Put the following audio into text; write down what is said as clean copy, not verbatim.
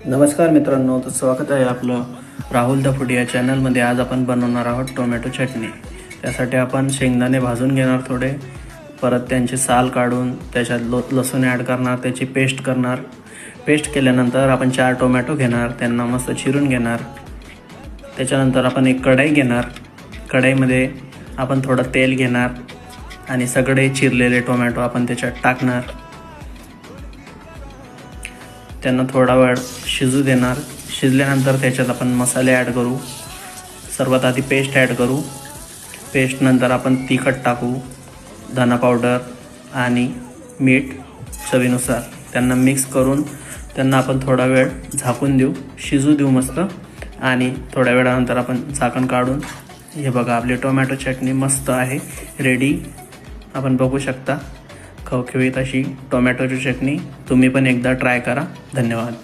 नमस्कार मित्रांनो, तर स्वागत आहे आपलं राहुल द फूड या चॅनलमध्ये। आज आपण बनवणार आहोत टोमॅटो चटणी। त्यासाठी आपण शेंगदाणे भाजून घेणार थोडे, परत त्यांची साल काढून त्याच्यात लसूण ॲड करणार, त्याची पेस्ट करणार। पेस्ट केल्यानंतर आपण 4 टोमॅटो घेणार, त्यांना मस्त चिरून घेणार। त्याच्यानंतर आपण एक कढई घेणार, कढईमध्ये आपण थोडं तेल घेणार आणि सगळे चिरलेले टोमॅटो आपण त्याच्यात टाकणार। त्यांना थोडा वेळ शिजू देणार। शिजल्यानंतर त्याच्यात आपण मसाले ॲड करू। सर्वात आधी पेस्ट ॲड करू। पेस्ट नंतर आपण तिखट टाकू, धना पावडर आणि मीठ चवीनुसार। त्यांना मिक्स करून त्यांना आपण थोडा वेळ झाकून देऊ, शिजू देऊ मस्त। आणि थोड्या वेळानंतर आपण झाकण काढून हे बघा, आपली टोमॅटो चटणी मस्त आहे रेडी। आपण बघू शकता खवखवीत अशी टोमॅटोची चटणी। तुम्ही पण एकदा ट्राय करा। धन्यवाद।